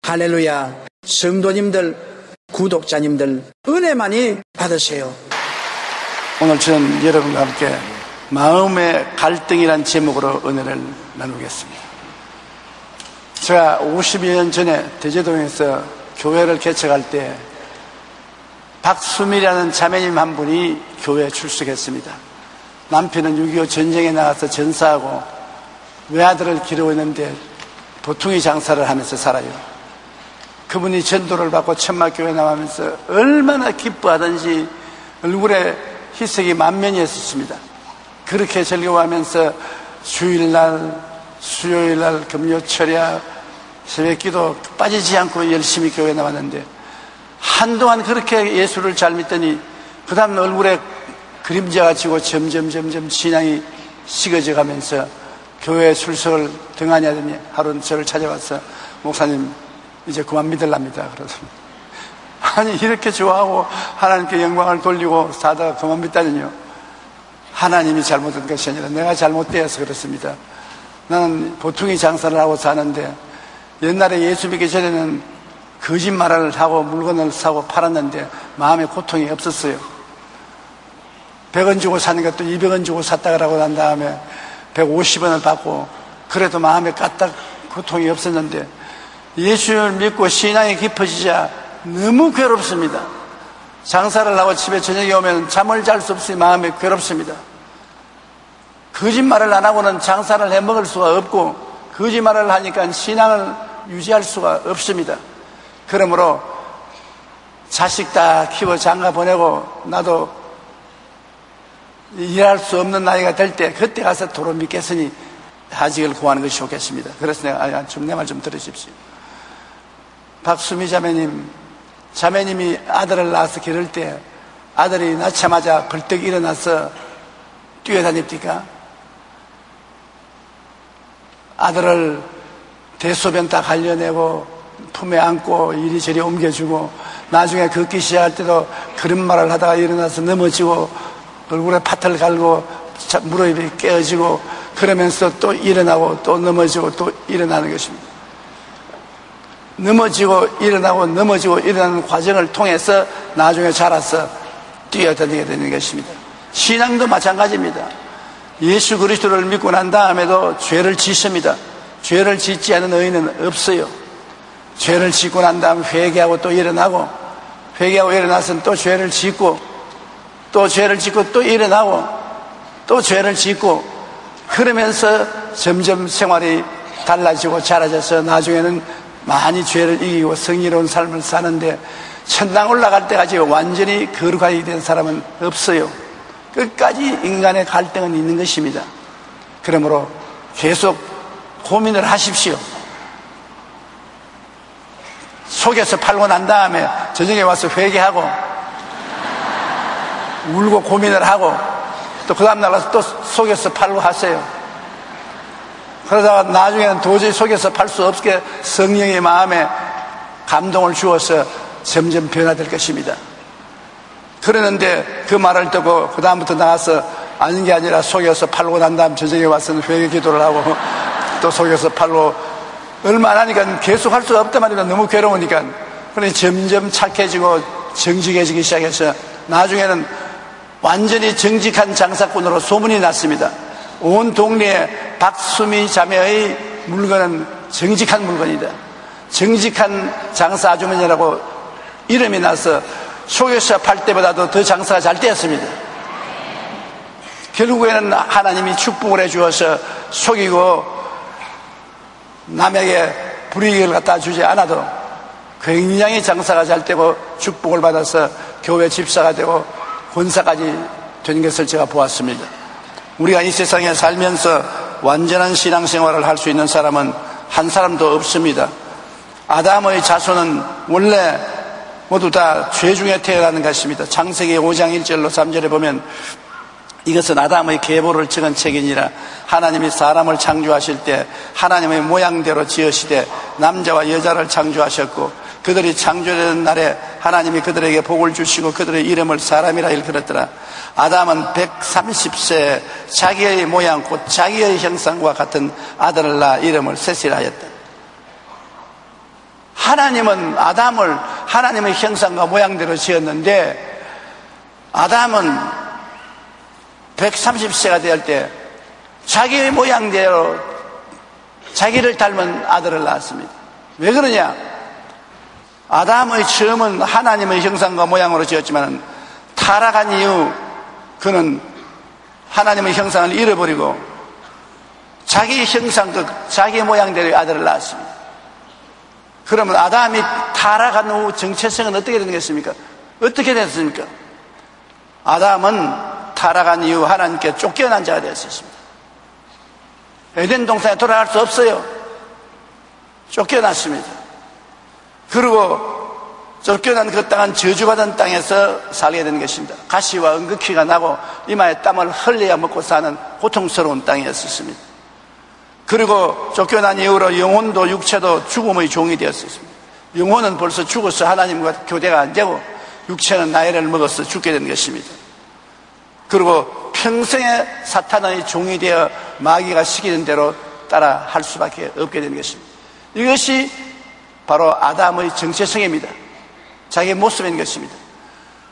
할렐루야. 성도님들, 구독자님들, 은혜 많이 받으세요. 오늘 저는 여러분과 함께 마음의 갈등이란 제목으로 은혜를 나누겠습니다. 제가 52년 전에 대제동에서 교회를 개척할 때 박수미라는 자매님 한 분이 교회에 출석했습니다. 남편은 6.25 전쟁에 나가서 전사하고 외아들을 기르고 있는데 보통의 장사를 하면서 살아요. 그분이 전도를 받고 천막교회 나가면서 얼마나 기뻐하든지 얼굴에 희색이 만면이었습니다. 그렇게 즐거워하면서 주일날, 수요일날, 금요철야, 새벽기도 빠지지 않고 열심히 교회에 나왔는데 한동안 그렇게 예수를 잘 믿더니 그 다음 얼굴에 그림자가 지고 점점 신앙이 식어져 가면서 교회 출석을 등한히 하더니 하루는 저를 찾아와서 목사님 이제 그만 믿으랍니다. 그러더니 아니 이렇게 좋아하고 하나님께 영광을 돌리고 사다가 그만 믿다니요. 하나님이 잘못한 것이 아니라 내가 잘못되어서 그렇습니다. 나는 보통의 장사를 하고 사는데 옛날에 예수 믿기 전에는 거짓말을 하고 물건을 사고 팔았는데 마음에 고통이 없었어요. 100원 주고 사는 것도 200원 주고 샀다 그러고 난 다음에 150원을 받고 그래도 마음에 까딱 고통이 없었는데 예수를 믿고 신앙이 깊어지자 너무 괴롭습니다. 장사를 하고 집에 저녁에 오면 잠을 잘 수 없이 마음이 괴롭습니다. 거짓말을 안 하고는 장사를 해 먹을 수가 없고 거짓말을 하니까 신앙을 유지할 수가 없습니다. 그러므로 자식 다 키워 장가 보내고 나도 일할 수 없는 나이가 될 때 그때 가서 도로 믿겠으니 하직을 구하는 것이 좋겠습니다. 그래서 내가 좀 내 말 좀 들으십시오. 박수미 자매님이 아들을 낳아서 기를 때 아들이 낳자마자 벌떡 일어나서 뛰어다닙니까? 아들을 대소변 다 갈려내고 품에 안고 이리저리 옮겨주고 나중에 걷기 시작할 때도 그런 말을 하다가 일어나서 넘어지고 얼굴에 파틀 갈고 무릎이 깨어지고 그러면서 또 일어나고 또 넘어지고 또 일어나는 것입니다. 넘어지고 일어나고 넘어지고 일어나는 과정을 통해서 나중에 자라서 뛰어다니게 되는 것입니다. 신앙도 마찬가지입니다. 예수 그리스도를 믿고 난 다음에도 죄를 짓습니다. 죄를 짓지 않은 의인은 없어요. 죄를 짓고 난 다음 회개하고 또 일어나고 회개하고 일어나서는 또 죄를 짓고 또 죄를 짓고 또 일어나고 또 죄를 짓고 그러면서 점점 생활이 달라지고 자라져서 나중에는 많이 죄를 이기고 성의로운 삶을 사는데 천당 올라갈 때까지 완전히 거룩하게 된 사람은 없어요. 끝까지 인간의 갈등은 있는 것입니다. 그러므로 계속 고민을 하십시오. 속에서 팔고 난 다음에 저녁에 와서 회개하고 울고 고민을 하고 또 그 다음날 와서 또 속에서 팔고 하세요. 그러다가 나중에는 도저히 속에서 팔 수 없게 성령의 마음에 감동을 주어서 점점 변화될 것입니다. 그러는데 그 말을 듣고 그 다음부터 나가서 아닌 게 아니라 속여서 팔고 난 다음 저녁에 와서는 회개 기도를 하고 또 속여서 팔고 얼마 안 하니까 계속 할 수가 없단 말이야. 너무 괴로우니까. 그러니 점점 착해지고 정직해지기 시작해서 나중에는 완전히 정직한 장사꾼으로 소문이 났습니다. 온 동네에 박수미 자매의 물건은 정직한 물건이다. 정직한 장사 아주머니라고 이름이 나서 속여서 팔 때보다도 더 장사가 잘 되었습니다. 결국에는 하나님이 축복을 해주어서 속이고 남에게 불이익을 갖다 주지 않아도 굉장히 장사가 잘 되고 축복을 받아서 교회 집사가 되고 권사까지 된 것을 제가 보았습니다. 우리가 이 세상에 살면서 완전한 신앙생활을 할 수 있는 사람은 한 사람도 없습니다. 아담의 자손은 원래 모두 다 죄 중에 태어나는 것입니다. 창세기 5장 1절로 3절에 보면 이것은 아담의 계보를 적은 책이니라. 하나님이 사람을 창조하실 때 하나님의 모양대로 지으시되 남자와 여자를 창조하셨고 그들이 창조되는 날에 하나님이 그들에게 복을 주시고 그들의 이름을 사람이라 일컬었더라. 아담은 130세에 자기의 모양 곧 자기의 형상과 같은 아들을 낳아 이름을 셋이라 하였다. 하나님은 아담을 하나님의 형상과 모양대로 지었는데 아담은 130세가 될 때 자기의 모양대로 자기를 닮은 아들을 낳았습니다. 왜 그러냐? 아담의 처음은 하나님의 형상과 모양으로 지었지만 타락한 이후 그는 하나님의 형상을 잃어버리고 자기 형상, 자기 모양대로의 아들을 낳았습니다. 그러면 아담이 타락한 후 정체성은 어떻게 되는 것입니까? 어떻게 됐습니까? 아담은 타락한 이후 하나님께 쫓겨난 자가 되었습니다. 에덴 동산에 돌아갈 수 없어요. 쫓겨났습니다. 그리고 쫓겨난 그 땅은 저주받은 땅에서 살게 되는 것입니다. 가시와 응급기가 나고 이마에 땀을 흘려야 먹고 사는 고통스러운 땅이었습니다. 그리고 쫓겨난 이후로 영혼도 육체도 죽음의 종이 되었습니다. 영혼은 벌써 죽어서 하나님과 교대가 안 되고 육체는 나이를 먹어서 죽게 된 것입니다. 그리고 평생에 사탄의 종이 되어 마귀가 시키는 대로 따라 할 수밖에 없게 되는 것입니다. 이것이 바로 아담의 정체성입니다. 자기 모습인 것입니다.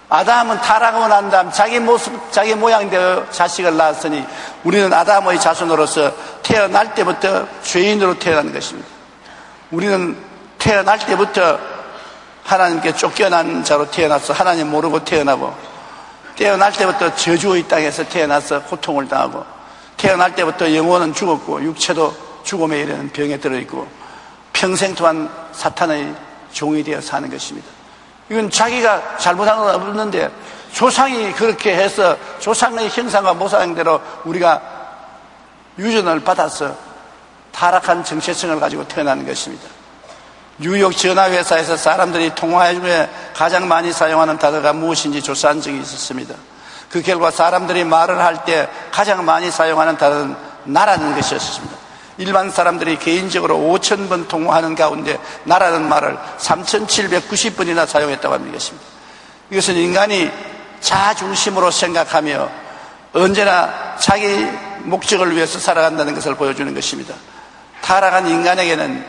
아담은 타락하고 난 다음 자기 모습, 자기 모양대로 자식을 낳았으니 우리는 아담의 자손으로서 태어날 때부터 죄인으로 태어난 것입니다. 우리는 태어날 때부터 하나님께 쫓겨난 자로 태어나서 하나님 모르고 태어나고, 태어날 때부터 저주의 땅에서 태어나서 고통을 당하고, 태어날 때부터 영혼은 죽었고 육체도 죽음에 이르는 병에 들어있고 평생 동안 사탄의 종이 되어 사는 것입니다. 이건 자기가 잘못한 건 없는데 조상이 그렇게 해서 조상의 형상과 모상대로 우리가 유전을 받아서 타락한 정체성을 가지고 태어나는 것입니다. 뉴욕 전화회사에서 사람들이 통화 중에 가장 많이 사용하는 단어가 무엇인지 조사한 적이 있었습니다. 그 결과 사람들이 말을 할 때 가장 많이 사용하는 단어는 나라는 것이었습니다. 일반 사람들이 개인적으로 5,000번 통화하는 가운데 나라는 말을 3,790번이나 사용했다고 하는 것입니다. 이것은 인간이 자중심으로 생각하며 언제나 자기 목적을 위해서 살아간다는 것을 보여주는 것입니다. 타락한 인간에게는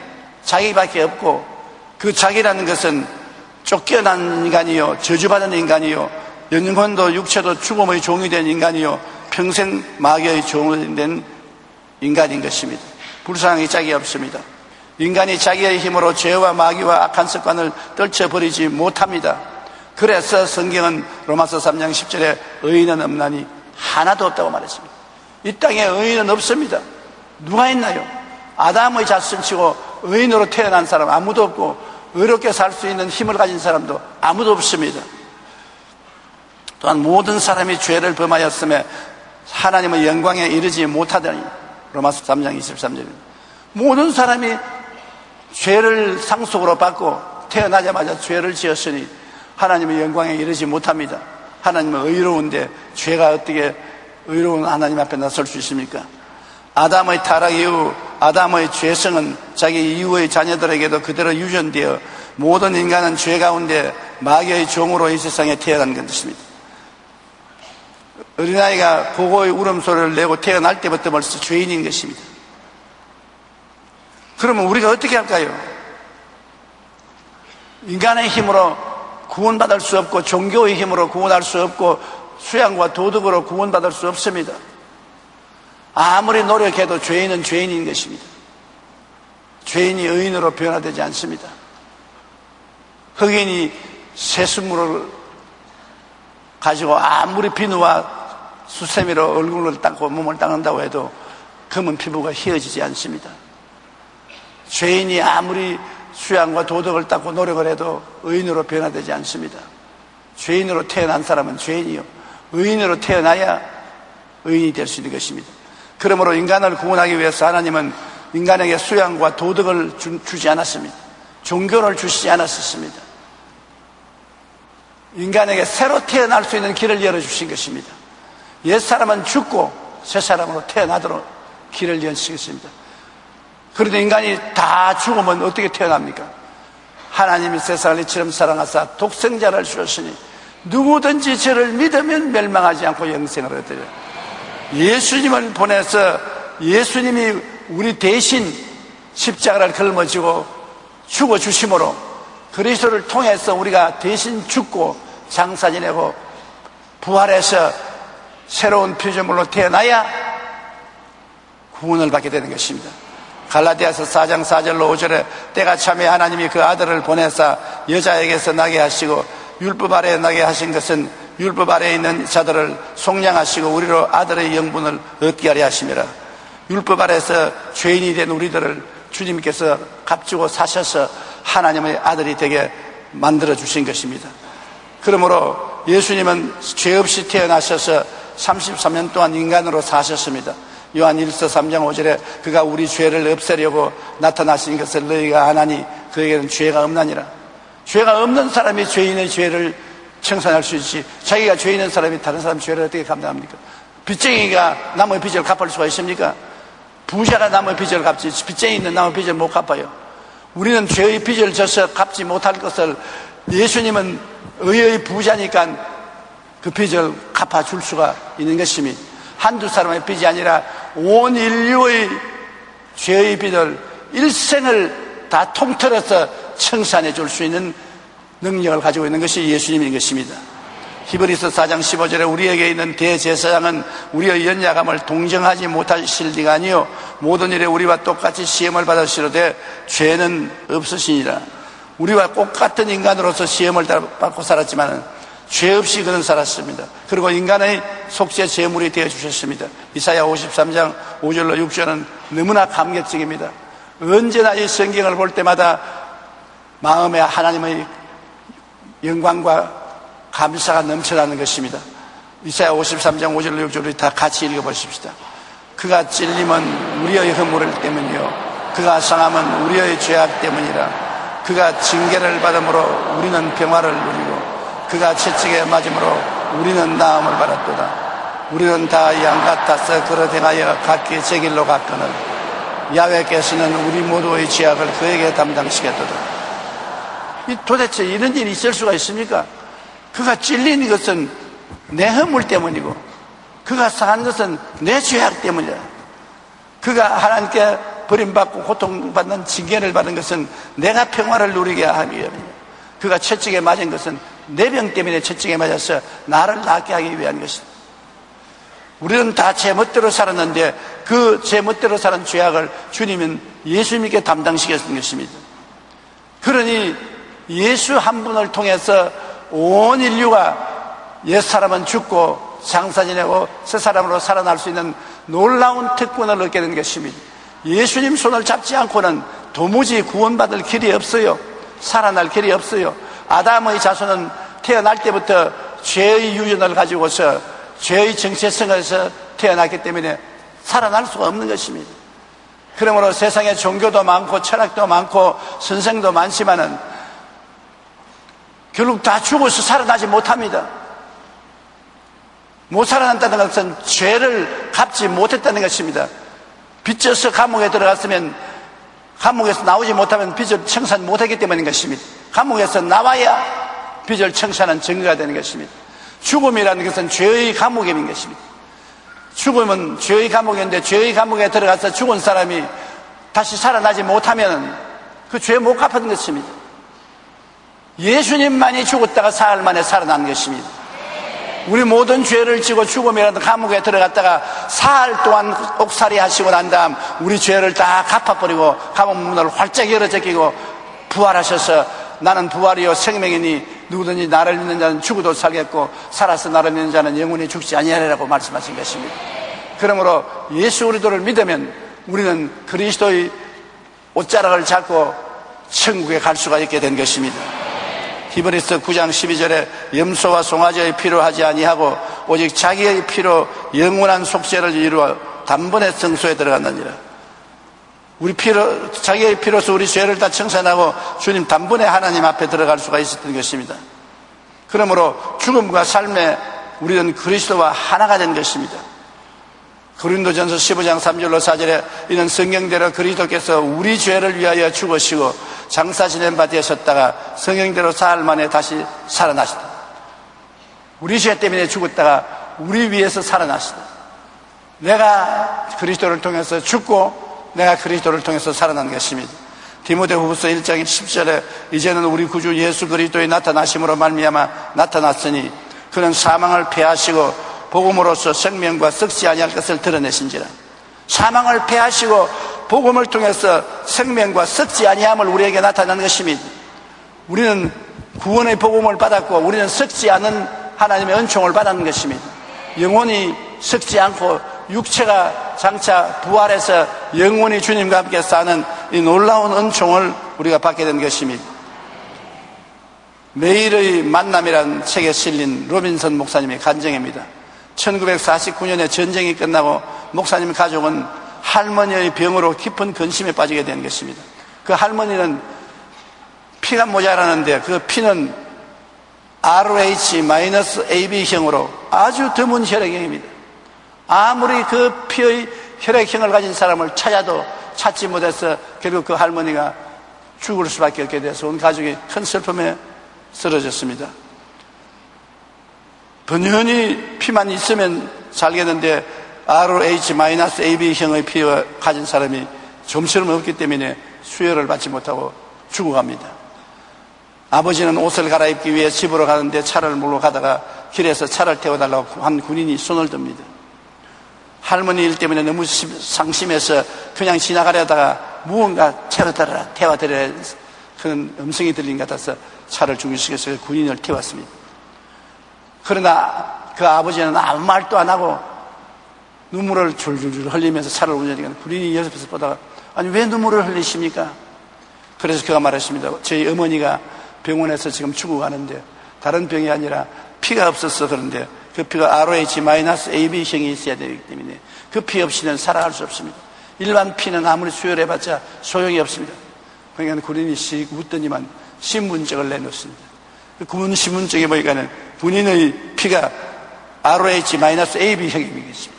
자기밖에 없고 그 자기라는 것은 쫓겨난 인간이요, 저주받은 인간이요, 영혼도 육체도 죽음의 종이 된 인간이요, 평생 마귀의 종이 된 인간인 것입니다. 불쌍히 짝이 없습니다. 인간이 자기의 힘으로 죄와 마귀와 악한 습관을 떨쳐버리지 못합니다. 그래서 성경은 로마서 3장 10절에 의인은 없나니 하나도 없다고 말했습니다. 이 땅에 의인은 없습니다. 누가 있나요? 아담의 자손치고 의인으로 태어난 사람 아무도 없고 의롭게 살 수 있는 힘을 가진 사람도 아무도 없습니다. 또한 모든 사람이 죄를 범하였음에 하나님의 영광에 이르지 못하더니 로마서 3장 23절입니다. 모든 사람이 죄를 상속으로 받고 태어나자마자 죄를 지었으니 하나님의 영광에 이르지 못합니다. 하나님은 의로운데 죄가 어떻게 의로운 하나님 앞에 나설 수 있습니까? 아담의 타락 이후 아담의 죄성은 자기 이후의 자녀들에게도 그대로 유전되어 모든 인간은 죄 가운데 마귀의 종으로 이 세상에 태어난 것입니다. 어린아이가 보고의 울음소리를 내고 태어날 때부터 벌써 죄인인 것입니다. 그러면 우리가 어떻게 할까요? 인간의 힘으로 구원받을 수 없고 종교의 힘으로 구원할 수 없고 수양과 도덕으로 구원받을 수 없습니다. 아무리 노력해도 죄인은 죄인인 것입니다. 죄인이 의인으로 변화되지 않습니다. 흑인이 세수물을 가지고 아무리 비누와 수세미로 얼굴을 닦고 몸을 닦는다고 해도 검은 피부가 희어지지 않습니다. 죄인이 아무리 수양과 도덕을 닦고 노력을 해도 의인으로 변화되지 않습니다. 죄인으로 태어난 사람은 죄인이요, 의인으로 태어나야 의인이 될 수 있는 것입니다. 그러므로 인간을 구원하기 위해서 하나님은 인간에게 수양과 도덕을 주지 않았습니다. 종교를 주시지 않았습니다. 인간에게 새로 태어날 수 있는 길을 열어주신 것입니다. 옛사람은 죽고 새사람으로 태어나도록 길을 여시겠습니다. 그런데 인간이 다 죽으면 어떻게 태어납니까? 하나님이 세상을 이처럼 사랑하사 독생자를 주셨으니 누구든지 저를 믿으면 멸망하지 않고 영생을 얻으리라. 예수님을 보내서 예수님이 우리 대신 십자가를 걸머지고 죽어주심으로 그리스도를 통해서 우리가 대신 죽고 장사 지내고 부활해서 새로운 피조물로 태어나야 구원을 받게 되는 것입니다. 갈라디아서 4장 4절로 5절에 때가 참에 하나님이 그 아들을 보내사 여자에게서 나게 하시고 율법 아래에 나게 하신 것은 율법 아래에 있는 자들을 속량하시고 우리로 아들의 영분을 얻게 하려 하심이라. 율법 아래에서 죄인이 된 우리들을 주님께서 값주고 사셔서 하나님의 아들이 되게 만들어 주신 것입니다. 그러므로 예수님은 죄 없이 태어나셔서 33년 동안 인간으로 사셨습니다. 요한 1서 3장 5절에 그가 우리 죄를 없애려고 나타나신 것을 너희가 아나니 그에게는 죄가 없나니라. 죄가 없는 사람이 죄인의 죄를 청산할 수 있지, 자기가 죄 있는 사람이 다른 사람 죄를 어떻게 감당합니까? 빚쟁이가 남의 빚을 갚을 수가 있습니까? 부자가 남의 빚을 갚지 빚쟁이 있는 남의 빚을 못 갚아요. 우리는 죄의 빚을 져서 갚지 못할 것을 예수님은 의의 부자니까 그 빚을 갚아줄 수가 있는 것입니다. 한두 사람의 빚이 아니라 온 인류의 죄의 빚을 일생을 다 통틀어서 청산해 줄 수 있는 능력을 가지고 있는 것이 예수님인 것입니다. 히브리서 4장 15절에 우리에게 있는 대제사장은 우리의 연약함을 동정하지 못하실 리가 아니요 모든 일에 우리와 똑같이 시험을 받으시로되 죄는 없으시니라. 우리와 똑같은 인간으로서 시험을 받고 살았지만 죄 없이 그는 살았습니다. 그리고 인간의 속죄 제물이 되어주셨습니다. 이사야 53장 5절로 6절은 너무나 감격적입니다. 언제나 이 성경을 볼 때마다 마음에 하나님의 영광과 감사가 넘쳐나는 것입니다. 이사야 53장 5절로 6절을 다 같이 읽어보십시다. 그가 찔림은 우리의 허물 때문이요 그가 상함은 우리의 죄악 때문이라. 그가 징계를 받음으로 우리는 평화를 누리고 그가 채찍에 맞음으로 우리는 나음을 받았도다. 우리는 다 양 같아서 그릇 행하여 각기 제 길로 갔거늘 야훼께서는 우리 모두의 죄악을 그에게 담당시켰도다. 도대체 이런 일이 있을 수가 있습니까? 그가 찔린 것은 내 허물 때문이고 그가 상한 것은 내 죄악 때문이다. 그가 하나님께 버림받고 고통받는 징계를 받은 것은 내가 평화를 누리게 하기 위함이다. 그가 채찍에 맞은 것은 내 병 때문에 채찍에 맞아서 나를 낫게 하기 위한 것이다. 우리는 다 제 멋대로 살았는데 그 제 멋대로 사는 죄악을 주님은 예수님께 담당시켰던 것입니다. 그러니 예수 한 분을 통해서 온 인류가 옛사람은 죽고 장사 지내고 새 사람으로 살아날 수 있는 놀라운 특권을 얻게 된 것입니다. 예수님 손을 잡지 않고는 도무지 구원받을 길이 없어요. 살아날 길이 없어요. 아담의 자손은 태어날 때부터 죄의 유전을 가지고서 죄의 정체성에서 태어났기 때문에 살아날 수가 없는 것입니다. 그러므로 세상에 종교도 많고 철학도 많고 선생도 많지만은 결국 다 죽어서 살아나지 못합니다. 못 살아난다는 것은 죄를 갚지 못했다는 것입니다. 빚져서 감옥에 들어갔으면 감옥에서 나오지 못하면 빚을 청산 못했기 때문인 것입니다. 감옥에서 나와야 빚을 청산한 증거가 되는 것입니다. 죽음이라는 것은 죄의 감옥인 것입니다. 죽음은 죄의 감옥인데 죄의 감옥에 들어가서 죽은 사람이 다시 살아나지 못하면 그 죄 못 갚은 것입니다. 예수님만이 죽었다가 사흘 만에 살아난 것입니다. 우리 모든 죄를 지고 죽음이라는 감옥에 들어갔다가 사흘 동안 옥살이 하시고 난 다음 우리 죄를 다 갚아버리고 감옥 문을 활짝 열어 제끼고 부활하셔서 나는 부활이요 생명이니 누구든지 나를 믿는 자는 죽어도 살겠고 살아서 나를 믿는 자는 영원히 죽지 아니하리라고 말씀하신 것입니다. 그러므로 예수 그리스도를 믿으면 우리는 그리스도의 옷자락을 잡고 천국에 갈 수가 있게 된 것입니다. 히브리서 9장 12절에 염소와 송아지의 피로 하지 아니하고 오직 자기의 피로 영원한 속죄를 이루어 단번에 성소에 들어갔느니라. 우리 피로, 자기의 피로서 우리 죄를 다 청산하고 주님 단번에 하나님 앞에 들어갈 수가 있었던 것입니다. 그러므로 죽음과 삶에 우리는 그리스도와 하나가 된 것입니다. 고린도전서 15장 3절로 4절에 이는 성경대로 그리스도께서 우리 죄를 위하여 죽으시고 장사 지낸 바 되셨다가 성경대로 사흘 만에 다시 살아나시다. 우리 죄 때문에 죽었다가 우리 위해서 살아나시다. 내가 그리스도를 통해서 죽고 내가 그리스도를 통해서 살아난 것입니다. 디모데후서 1장 10절에 이제는 우리 구주 예수 그리스도의 나타나심으로 말미암아 나타났으니 그는 사망을 패하시고 복음으로써 생명과 썩지 아니할 것을 드러내신지라. 사망을 패하시고 복음을 통해서 생명과 썩지 아니함을 우리에게 나타낸 것입니다. 우리는 구원의 복음을 받았고 우리는 썩지 않은 하나님의 은총을 받은 것입니다. 영혼이 썩지 않고 육체가 장차 부활해서 영원히 주님과 함께 사는 이 놀라운 은총을 우리가 받게 된 것입니다. 매일의 만남이라는 책에 실린 로빈슨 목사님의 간증입니다. 1949년에 전쟁이 끝나고 목사님 가족은 할머니의 병으로 깊은 근심에 빠지게 된 것입니다. 그 할머니는 피가 모자라는데 그 피는 RH-AB형으로 아주 드문 혈액형입니다. 아무리 그 피의 혈액형을 가진 사람을 찾아도 찾지 못해서 결국 그 할머니가 죽을 수밖에 없게 돼서 온 가족이 큰 슬픔에 쓰러졌습니다. 번연히 피만 있으면 살겠는데 RH-AB형의 피를 가진 사람이 좀처럼 없기 때문에 수혈을 받지 못하고 죽어갑니다. 아버지는 옷을 갈아입기 위해 집으로 가는데 차를 몰고 가다가 길에서 차를 태워달라고 한 군인이 손을 듭니다. 할머니 일 때문에 너무 상심해서 그냥 지나가려다가 무언가 태워드려야 그런 음성이 들린 것 같아서 차를 중지시켜서 군인을 태웠습니다. 그러나 그 아버지는 아무 말도 안 하고 눈물을 줄줄줄 흘리면서 차를 운전하니까 군인이 옆에서 보다가 아니 왜 눈물을 흘리십니까? 그래서 그가 말했습니다. 저희 어머니가 병원에서 지금 죽어가는데 다른 병이 아니라 피가 없어서 그런데 그 피가 RH-AB형이 있어야 되기 때문에 그 피 없이는 살아갈 수 없습니다. 일반 피는 아무리 수혈해봤자 소용이 없습니다. 그러니까 군인이 씩 웃더니만 신분증을 내놓습니다. 그 군 신분증에 보니까는 군인의 피가 RH-AB형이겠습니다.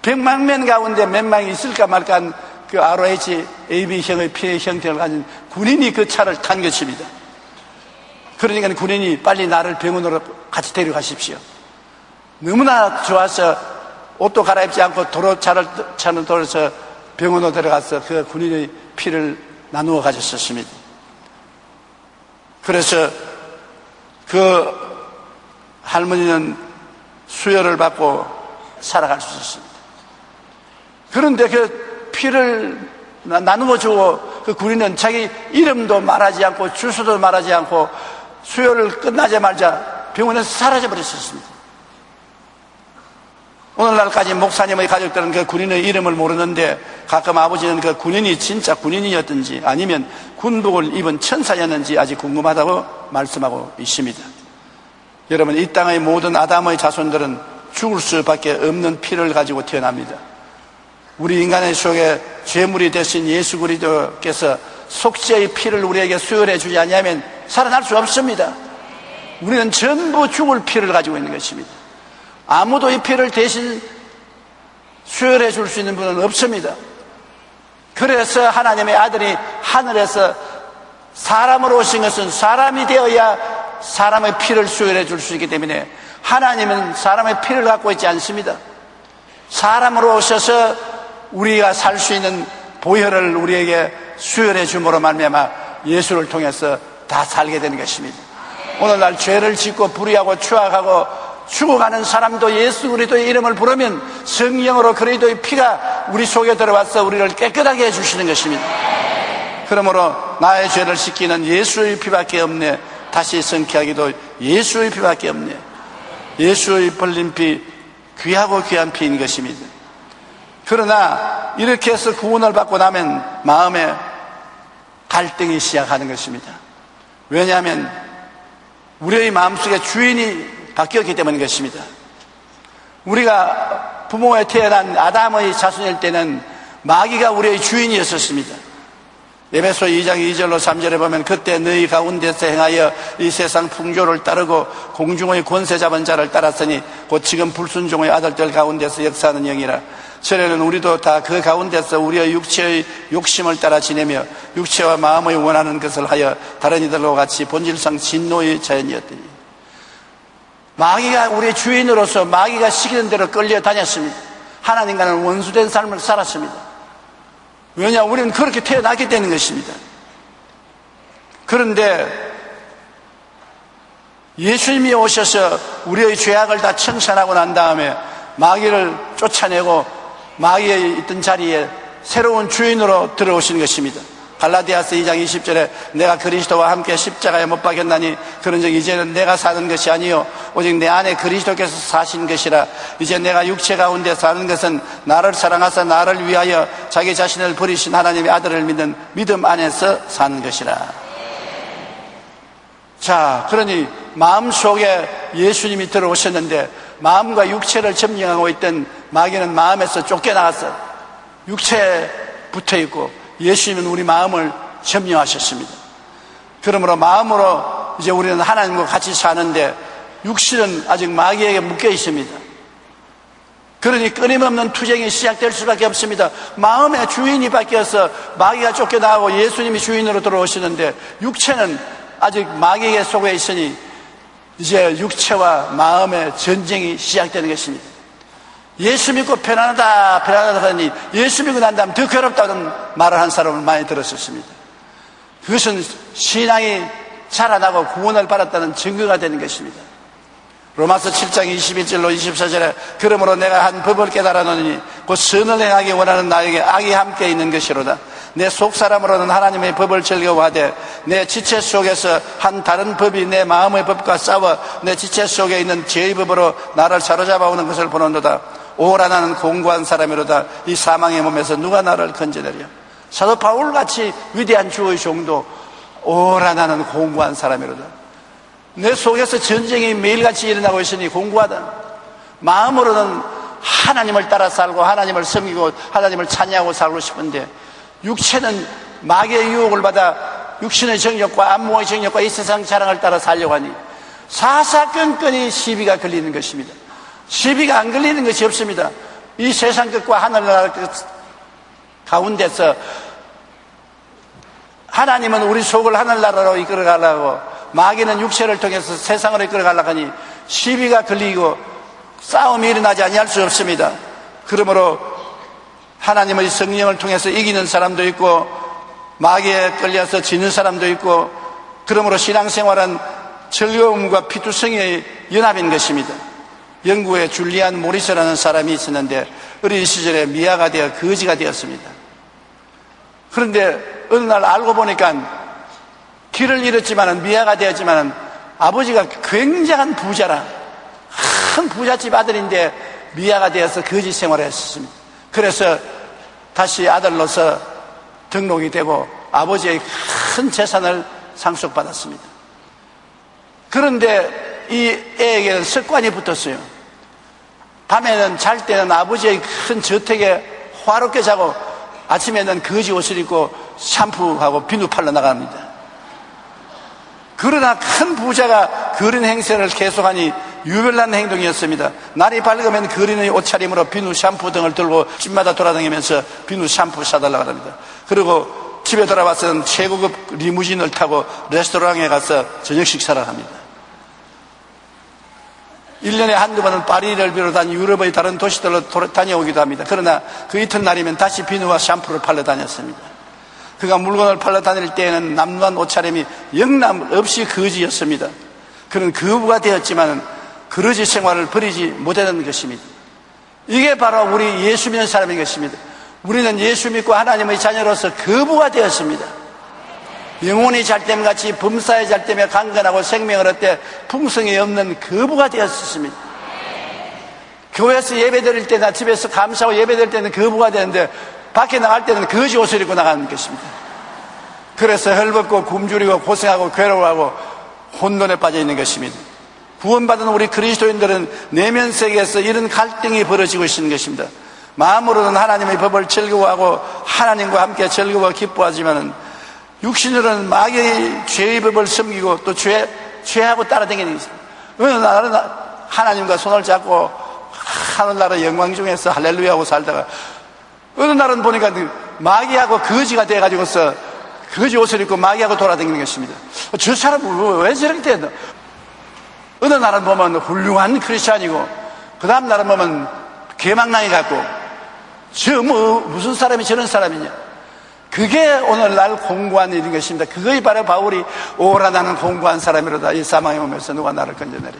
100만 명 가운데 몇 명이 있을까 말까 한 그 RH-AB형의 피의 형태를 가진 군인이 그 차를 탄 것입니다. 그러니까 군인이 빨리 나를 병원으로 같이 데려가십시오. 너무나 좋아서 옷도 갈아입지 않고 차를 돌아서 병원으로 데려가서 그 군인의 피를 나누어 가졌었습니다. 그래서 그 할머니는 수혈을 받고 살아갈 수 있었습니다. 그런데 그 피를 나누어 주고 그 군인은 자기 이름도 말하지 않고 주소도 말하지 않고 수혈을 끝나자마자 병원에서 사라져 버렸었습니다. 오늘날까지 목사님의 가족들은 그 군인의 이름을 모르는데 가끔 아버지는 그 군인이 진짜 군인이었든지 아니면 군복을 입은 천사였는지 아직 궁금하다고 말씀하고 있습니다. 여러분, 이 땅의 모든 아담의 자손들은 죽을 수밖에 없는 피를 가지고 태어납니다. 우리 인간의 속에 죄물이 되신 예수 그리스도께서 속죄의 피를 우리에게 수혈해 주지 않으면 살아날 수 없습니다. 우리는 전부 죽을 피를 가지고 있는 것입니다. 아무도 이 피를 대신 수혈해 줄 수 있는 분은 없습니다. 그래서 하나님의 아들이 하늘에서 사람으로 오신 것은 사람이 되어야 사람의 피를 수혈해 줄 수 있기 때문에 하나님은 사람의 피를 갖고 있지 않습니다. 사람으로 오셔서 우리가 살 수 있는 보혈을 우리에게 수혈해 줌으로 말미암아 예수를 통해서 다 살게 되는 것입니다. 오늘날 죄를 짓고 불의하고 추악하고 죽어가는 사람도 예수 그리스도의 이름을 부르면 성령으로 그리스도의 피가 우리 속에 들어와서 우리를 깨끗하게 해주시는 것입니다. 그러므로 나의 죄를 씻기는 예수의 피밖에 없네. 다시 성취하기도 예수의 피밖에 없네. 예수의 벌린 피, 귀하고 귀한 피인 것입니다. 그러나 이렇게 해서 구원을 받고 나면 마음에 갈등이 시작하는 것입니다. 왜냐하면 우리의 마음속에 주인이 바뀌었기 때문인 것입니다. 우리가 부모에 태어난 아담의 자손일 때는 마귀가 우리의 주인이었었습니다. 에베소 2장 2절로 3절에 보면 그때 너희 가운데서 행하여 이 세상 풍조를 따르고 공중의 권세 잡은 자를 따랐으니 곧 지금 불순종의 아들들 가운데서 역사하는 영이라. 전에는 우리도 다 그 가운데서 우리의 육체의 욕심을 따라 지내며 육체와 마음의 원하는 것을 하여 다른 이들과 같이 본질상 진노의 자연이었더니 마귀가 우리의 주인으로서 마귀가 시키는 대로 끌려다녔습니다. 하나님과는 원수된 삶을 살았습니다. 왜냐? 우리는 그렇게 태어났기 때문인 것입니다. 그런데 예수님이 오셔서 우리의 죄악을 다 청산하고 난 다음에 마귀를 쫓아내고 마귀에 있던 자리에 새로운 주인으로 들어오신 것입니다. 갈라디아서 2장 20절에 내가 그리스도와 함께 십자가에 못 박였나니 그런즉 이제는 내가 사는 것이 아니요 오직 내 안에 그리스도께서 사신 것이라. 이제 내가 육체 가운데 사는 것은 나를 사랑하사 나를 위하여 자기 자신을 버리신 하나님의 아들을 믿는 믿음 안에서 사는 것이라. 자, 그러니 마음속에 예수님이 들어오셨는데 마음과 육체를 점령하고 있던 마귀는 마음에서 쫓겨나가서 육체에 붙어있고 예수님은 우리 마음을 점령하셨습니다. 그러므로 마음으로 이제 우리는 하나님과 같이 사는데 육신은 아직 마귀에게 묶여 있습니다. 그러니 끊임없는 투쟁이 시작될 수밖에 없습니다. 마음의 주인이 바뀌어서 마귀가 쫓겨나가고 예수님이 주인으로 들어오시는데 육체는 아직 마귀에게 속해 있으니 이제 육체와 마음의 전쟁이 시작되는 것입니다. 예수 믿고 편안하다 하니 예수 믿고 난 다음 더 괴롭다는 말을 한 사람을 많이 들었었습니다. 그것은 신앙이 자라나고 구원을 받았다는 증거가 되는 것입니다. 로마서 7장 21절로 24절에 그러므로 내가 한 법을 깨달았노니 곧 선을 행하기 원하는 나에게 악이 함께 있는 것이로다. 내 속사람으로는 하나님의 법을 즐거워하되 내 지체 속에서 한 다른 법이 내 마음의 법과 싸워 내 지체 속에 있는 죄의 법으로 나를 사로잡아오는 것을 보는도다. 오라 나는 공고한 사람이로다. 이 사망의 몸에서 누가 나를 건져내랴. 사도 바울같이 위대한 주의 종도 오라 나는 공고한 사람이로다. 내 속에서 전쟁이 매일같이 일어나고 있으니 공고하다. 마음으로는 하나님을 따라 살고 하나님을 섬기고 하나님을 찬양하고 살고 싶은데 육체는 마귀의 유혹을 받아 육신의 정욕과 안목의 정욕과 이 세상 자랑을 따라 살려고 하니 사사건건이 시비가 걸리는 것입니다. 시비가 안 걸리는 것이 없습니다. 이 세상 끝과 하늘나라 끝 가운데서 하나님은 우리 속을 하늘나라로 이끌어가려고 마귀는 육체를 통해서 세상으로 이끌어가려고 하니 시비가 걸리고 싸움이 일어나지 아니할 수 없습니다. 그러므로 하나님의 성령을 통해서 이기는 사람도 있고 마귀에 끌려서 지는 사람도 있고 그러므로 신앙생활은 즐거움과 피투성이의 연합인 것입니다. 영국에 줄리안 모리스라는 사람이 있었는데 어린 시절에 미아가 되어 거지가 되었습니다. 그런데 어느 날 알고 보니까 길을 잃었지만 미아가 되었지만 아버지가 굉장한 부자라 큰 부잣집 아들인데 미아가 되어서 거지 생활을 했습니다. 그래서 다시 아들로서 등록이 되고 아버지의 큰 재산을 상속받았습니다. 그런데 이 애에게는 습관이 붙었어요. 밤에는 잘 때는 아버지의 큰 저택에 화롭게 자고 아침에는 거지 옷을 입고 샴푸하고 비누 팔러 나갑니다. 그러나 큰 부자가 그런 행세를 계속하니 유별난 행동이었습니다. 날이 밝으면 그린의 옷차림으로 비누 샴푸 등을 들고 집마다 돌아다니면서 비누 샴푸 사달라고 합니다. 그리고 집에 돌아와서는 최고급 리무진을 타고 레스토랑에 가서 저녁 식사를 합니다. 1년에 한두 번은 파리를 비롯한 유럽의 다른 도시들로 다녀오기도 합니다. 그러나 그 이튿날이면 다시 비누와 샴푸를 팔러 다녔습니다. 그가 물건을 팔러 다닐 때에는 남루한 옷차림이 영남 없이 거지였습니다. 그는 거부가 되었지만 그러지 생활을 버리지 못하는 것입니다. 이게 바로 우리 예수 믿는 사람인 것입니다. 우리는 예수 믿고 하나님의 자녀로서 거부가 되었습니다. 영혼이 잘됨같이 범사에 잘되며 강건하고 생명을 얻되 풍성이 없는 거부가 되었습니다. 교회에서 예배드릴 때나 집에서 감사하고 예배드릴 때는 거부가 되는데 밖에 나갈 때는 거지 옷을 입고 나가는 것입니다. 그래서 헐벗고 굶주리고 고생하고 괴로워하고 혼돈에 빠져 있는 것입니다. 구원받은 우리 그리스도인들은 내면 세계에서 이런 갈등이 벌어지고 있는 것입니다. 마음으로는 하나님의 법을 즐거워하고 하나님과 함께 즐거워 기뻐하지만 육신으로는 마귀의 죄의 법을 섬기고 또 죄하고 따라다니는 것입니다. 어느 날은 하나님과 손을 잡고 하늘나라 영광 중에서 할렐루야 하고 살다가 어느 날은 보니까 마귀하고 거지가 돼가지고서 거지 옷을 입고 마귀하고 돌아다니는 것입니다. 저 사람은 왜 저렇게 됐나? 어느 날은 보면 훌륭한 크리스찬이고 그 다음 날은 보면 개망나게 갖고 무슨 사람이 저런 사람이냐. 그게 오늘날 공고한 일인 것입니다. 그것이 바로 바울이 오라 나는 공고한 사람이로다 이 사망의 몸에서 누가 나를 건져내랴.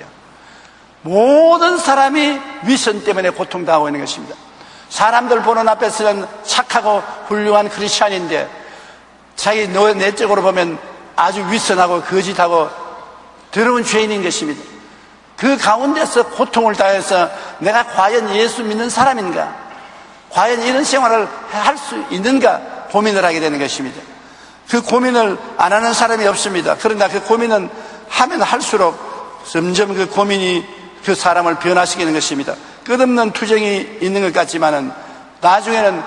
모든 사람이 위선 때문에 고통당하고 있는 것입니다. 사람들 보는 앞에서는 착하고 훌륭한 크리스찬인데 자기 내적으로 보면 아주 위선하고 거짓하고 더러운 죄인인 것입니다. 그 가운데서 고통을 당해서 내가 과연 예수 믿는 사람인가, 과연 이런 생활을 할 수 있는가 고민을 하게 되는 것입니다. 그 고민을 안 하는 사람이 없습니다. 그러나 그 고민은 하면 할수록 점점 그 고민이 그 사람을 변화시키는 것입니다. 끝없는 투쟁이 있는 것 같지만은 나중에는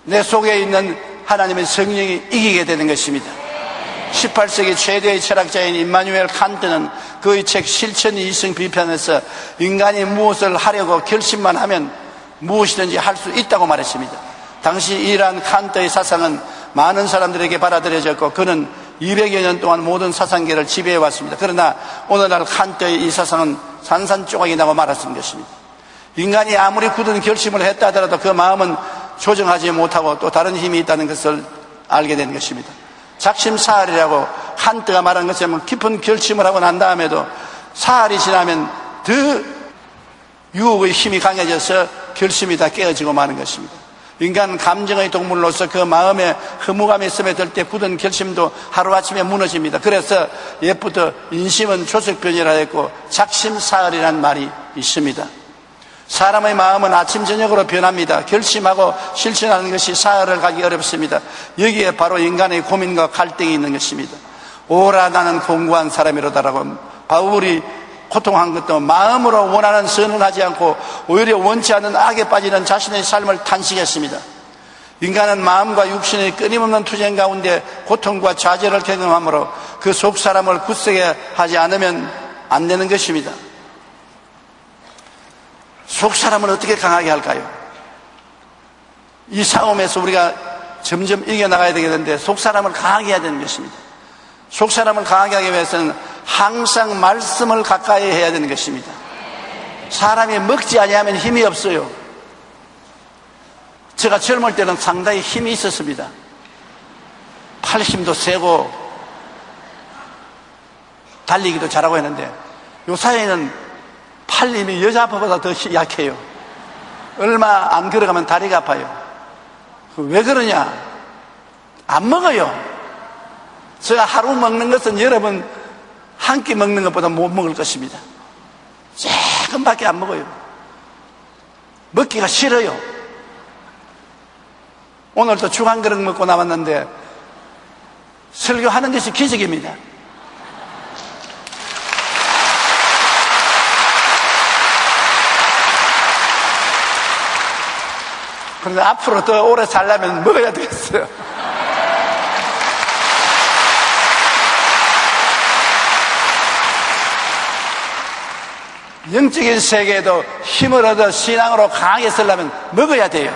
내 속에 있는 하나님의 성령이 이기게 되는 것입니다. 18세기 최대의 철학자인 임마누엘 칸트는 그의 책 실천이 이성 비판에서 인간이 무엇을 하려고 결심만 하면 무엇이든지 할 수 있다고 말했습니다. 당시 이러한 칸트의 사상은 많은 사람들에게 받아들여졌고 그는 200여 년 동안 모든 사상계를 지배해 왔습니다. 그러나 오늘날 칸트의 이 사상은 산산조각이 나고 말았던 것입니다. 인간이 아무리 굳은 결심을 했다 하더라도 그 마음은 조정하지 못하고 또 다른 힘이 있다는 것을 알게 되는 것입니다. 작심사할이라고 칸트가 말한 것처럼 깊은 결심을 하고 난 다음에도 사흘이 지나면 더 유혹의 힘이 강해져서 결심이 다 깨어지고 마는 것입니다. 인간은 감정의 동물로서 그 마음에 허무감이 스며들 때 굳은 결심도 하루아침에 무너집니다. 그래서 옛부터 인심은 조석변이라 했고 작심사흘이라는 말이 있습니다. 사람의 마음은 아침 저녁으로 변합니다. 결심하고 실천하는 것이 사흘을 가기 어렵습니다. 여기에 바로 인간의 고민과 갈등이 있는 것입니다. 오라 나는 공고한 사람이로다라고 바울이 고통한 것도 마음으로 원하는 선은 하지 않고 오히려 원치 않는 악에 빠지는 자신의 삶을 탄식했습니다. 인간은 마음과 육신의 끊임없는 투쟁 가운데 고통과 좌절을 경험하므로 그 속 사람을 굳세게 하지 않으면 안 되는 것입니다. 속 사람을 어떻게 강하게 할까요? 이 싸움에서 우리가 점점 이겨나가야 되겠는데 속 사람을 강하게 해야 되는 것입니다. 속 사람을 강하게 하기 위해서는 항상 말씀을 가까이 해야 되는 것입니다. 사람이 먹지 아니하면 힘이 없어요. 제가 젊을 때는 상당히 힘이 있었습니다. 팔 힘도 세고 달리기도 잘하고 했는데 요사이는 팔 힘이 여자보다 더 약해요. 얼마 안 걸어가면 다리가 아파요. 왜 그러냐? 안 먹어요. 제가 하루 먹는 것은 여러분 한 끼 먹는 것보다 못 먹을 것입니다. 조금밖에 안 먹어요. 먹기가 싫어요. 오늘도 죽 한 그릇 먹고 나왔는데 설교하는 것이 기적입니다. 그런데 앞으로 더 오래 살려면 먹어야 되겠어요. 영적인 세계에도 힘을 얻어 신앙으로 강하게 쓰려면 먹어야 돼요.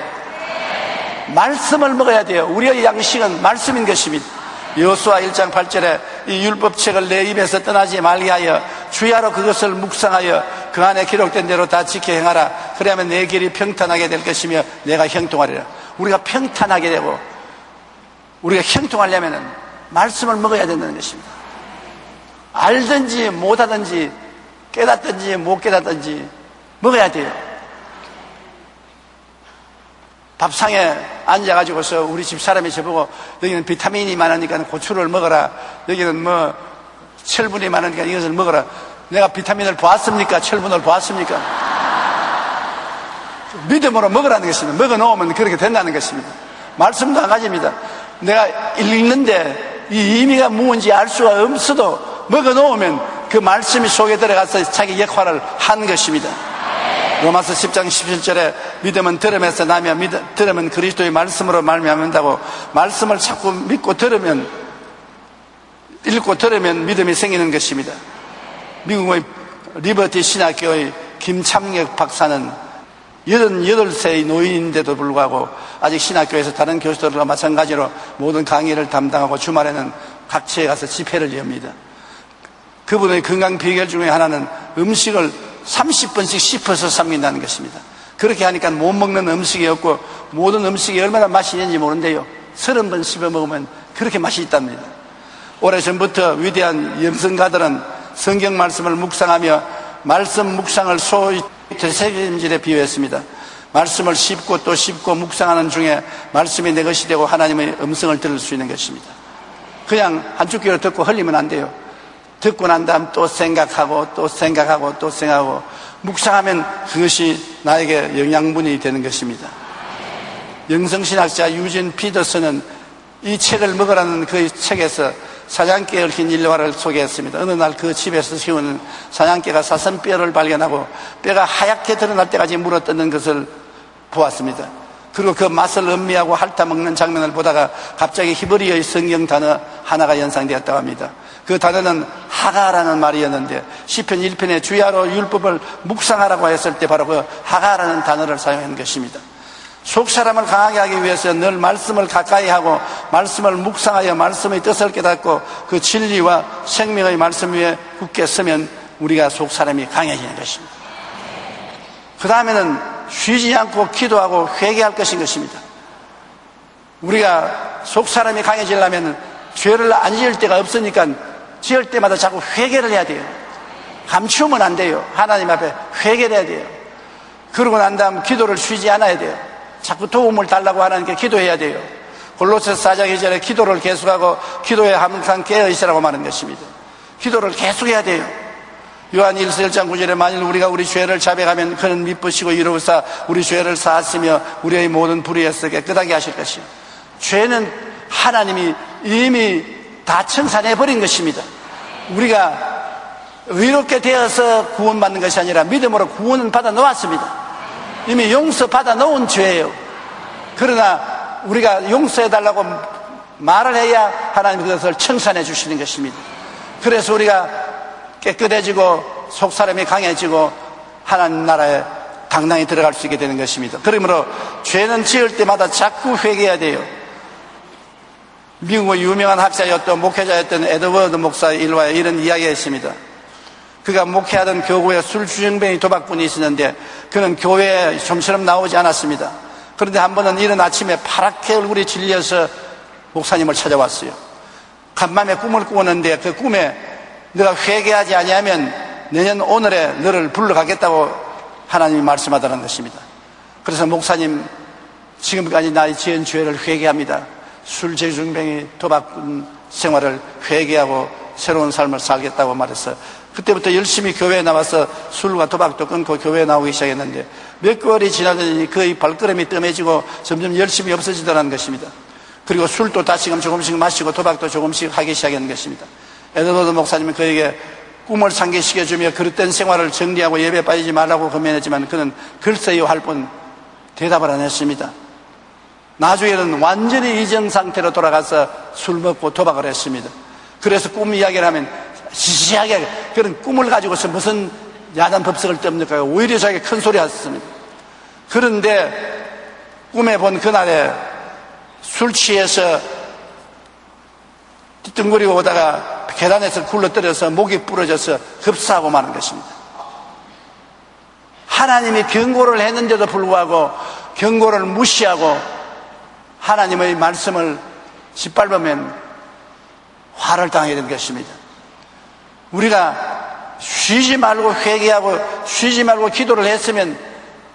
말씀을 먹어야 돼요. 우리의 양식은 말씀인 것입니다. 여호수아 1장 8절에 이 율법책을 내 입에서 떠나지 말게 하여 주야로 그것을 묵상하여 그 안에 기록된 대로 다 지켜 행하라. 그러면 내 길이 평탄하게 될 것이며 내가 형통하리라. 우리가 평탄하게 되고 우리가 형통하려면 말씀을 먹어야 된다는 것입니다. 알든지 못하든지 깨닫든지 못 깨닫든지 먹어야 돼요. 밥상에 앉아가지고서 우리 집사람이 저보고 여기는 비타민이 많으니까 고추를 먹어라, 여기는 뭐 철분이 많으니까 이것을 먹어라. 내가 비타민을 보았습니까? 철분을 보았습니까? 믿음으로 먹으라는 것입니다. 먹어놓으면 그렇게 된다는 것입니다. 말씀도 한 가지입니다. 내가 읽는데 이 의미가 뭔지 알 수가 없어도 먹어놓으면 그 말씀이 속에 들어가서 자기 역할을 한 것입니다. 로마서 10장 17절에 믿음은 들음에서 나며 들음은 그리스도의 말씀으로 말미암는다고 말씀을 자꾸 믿고 들으면 읽고 들으면 믿음이 생기는 것입니다. 미국의 리버티 신학교의 김참격 박사는 88세의 노인인데도 불구하고 아직 신학교에서 다른 교수들과 마찬가지로 모든 강의를 담당하고 주말에는 각처에 가서 집회를 엽니다. 그분의 건강 비결 중에 하나는 음식을 30번씩 씹어서 삼킨다는 것입니다. 그렇게 하니까 못 먹는 음식이 없고 모든 음식이 얼마나 맛이 있는지 모르는데요, 30번 씹어 먹으면 그렇게 맛이 있답니다. 오래전부터 위대한 영성가들은 성경 말씀을 묵상하며 말씀 묵상을 소위 되새김질에 비유했습니다. 말씀을 씹고 또 씹고 묵상하는 중에 말씀이 내 것이 되고 하나님의 음성을 들을 수 있는 것입니다. 그냥 한쪽 귀로 듣고 흘리면 안 돼요. 듣고 난 다음 또 생각하고 또 생각하고 또 생각하고 묵상하면 그것이 나에게 영양분이 되는 것입니다. 영성신학자 유진 피더슨은 이 책을 먹으라는 그 책에서 사냥개에 얽힌 일화를 소개했습니다. 어느 날 그 집에서 키우는 사냥개가 사슴뼈를 발견하고 뼈가 하얗게 드러날 때까지 물어뜯는 것을 보았습니다. 그리고 그 맛을 음미하고 핥아먹는 장면을 보다가 갑자기 히브리어의 성경 단어 하나가 연상되었다고 합니다. 그 단어는 하가라는 말이었는데 시편 1편에 주야로 율법을 묵상하라고 했을 때 바로 그 하가라는 단어를 사용한 것입니다. 속 사람을 강하게 하기 위해서 늘 말씀을 가까이 하고 말씀을 묵상하여 말씀의 뜻을 깨닫고 그 진리와 생명의 말씀 위에 굳게 서면 우리가 속 사람이 강해지는 것입니다. 그 다음에는 쉬지 않고 기도하고 회개할 것인 것입니다. 우리가 속 사람이 강해지려면 죄를 안 지을 때가 없으니까 지을 때마다 자꾸 회개를 해야 돼요. 감추면 안 돼요. 하나님 앞에 회개를 해야 돼요. 그러고 난 다음 기도를 쉬지 않아야 돼요. 자꾸 도움을 달라고 하나님께 기도해야 돼요. 골로새서 4장 2절에 기도를 계속하고 기도에 항상 깨어있으라고 말하는 것입니다. 기도를 계속해야 돼요. 요한 1서 1장 9절에 만일 우리가 우리 죄를 자백하면 그는 미쁘시고 이루사 우리 죄를 사하시며 우리의 모든 불의에서 깨끗하게 하실 것이요. 죄는 하나님이 이미 다 청산해버린 것입니다. 우리가 의롭게 되어서 구원받는 것이 아니라 믿음으로 구원은 받아 놓았습니다. 이미 용서받아 놓은 죄예요. 그러나 우리가 용서해달라고 말을 해야 하나님 그것을 청산해 주시는 것입니다. 그래서 우리가 깨끗해지고 속사람이 강해지고 하나님 나라에 당당히 들어갈 수 있게 되는 것입니다. 그러므로 죄는 지을 때마다 자꾸 회개해야 돼요. 미국의 유명한 학자였던 목회자였던 에드워드 목사의 일화에 이런 이야기가 있습니다. 그가 목회하던 교구에 술주정뱅이 도박꾼이 있었는데 그는 교회에 좀처럼 나오지 않았습니다. 그런데 한 번은 이른 아침에 파랗게 얼굴이 질려서 목사님을 찾아왔어요. 간밤에 꿈을 꾸었는데 그 꿈에 너가 회개하지 아니하면 내년 오늘에 너를 불러가겠다고 하나님이 말씀하다는 것입니다. 그래서 목사님, 지금까지 나의 지은 죄를 회개합니다. 술주정뱅이 도박꾼 생활을 회개하고 새로운 삶을 살겠다고 말해서 그때부터 열심히 교회에 나와서 술과 도박도 끊고 교회에 나오기 시작했는데 몇 개월이 지나더니 그의 발걸음이 뜸해지고 점점 열심히 없어지더라는 것입니다. 그리고 술도 다시금 조금씩 마시고 도박도 조금씩 하기 시작한 것입니다. 에드워드 목사님은 그에게 꿈을 상기시켜주며 그릇된 생활을 정리하고 예배에 빠지지 말라고 권면했지만 그는 글쎄요 할 뿐 대답을 안 했습니다. 나중에는 완전히 이전 상태로 돌아가서 술 먹고 도박을 했습니다. 그래서 꿈 이야기를 하면 시시하게 그런 꿈을 가지고서 무슨 야단 법석을 뗍니까? 오히려 자기가 큰 소리 했습니다. 그런데 꿈에 본 그날에 술 취해서 뒷등거리고 오다가 계단에서 굴러떨어져서 목이 부러져서 급사하고 마는 것입니다. 하나님이 경고를 했는데도 불구하고 경고를 무시하고 하나님의 말씀을 짓밟으면 화를 당하게 된 것입니다. 우리가 쉬지 말고 회개하고 쉬지 말고 기도를 했으면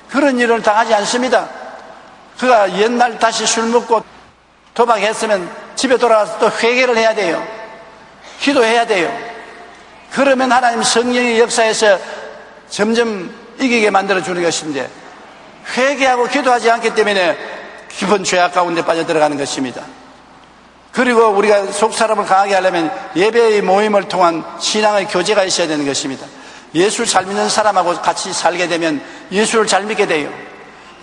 그런 일을 당하지 않습니다. 그가 옛날 다시 술 먹고 도박했으면 집에 돌아가서 또 회개를 해야 돼요. 기도해야 돼요. 그러면 하나님 성령의 역사에서 점점 이기게 만들어주는 것인데 회개하고 기도하지 않기 때문에 깊은 죄악 가운데 빠져들어가는 것입니다. 그리고 우리가 속사람을 강하게 하려면 예배의 모임을 통한 신앙의 교제가 있어야 되는 것입니다. 예수 잘 믿는 사람하고 같이 살게 되면 예수를 잘 믿게 돼요.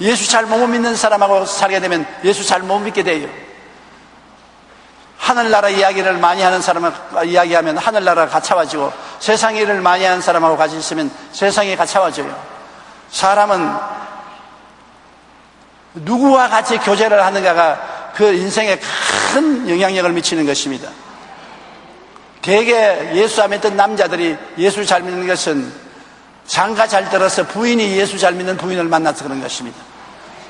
예수 잘 못 믿는 사람하고 살게 되면 예수 잘 못 믿게 돼요. 하늘나라 이야기를 많이 하는 사람하고 이야기하면 하늘나라가 가차워지고 세상 일을 많이 하는 사람하고 같이 있으면 세상이 가차워져요. 사람은 누구와 같이 교제를 하는가가 그 인생에 큰 영향력을 미치는 것입니다. 대개 예수 안 믿던 남자들이 예수 잘 믿는 것은 장가 잘 들어서 부인이 예수 잘 믿는 부인을 만나서 그런 것입니다.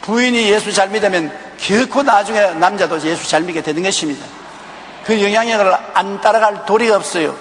부인이 예수 잘 믿으면 결코 나중에 남자도 예수 잘 믿게 되는 것입니다. 그 영향력을 안 따라갈 도리가 없어요.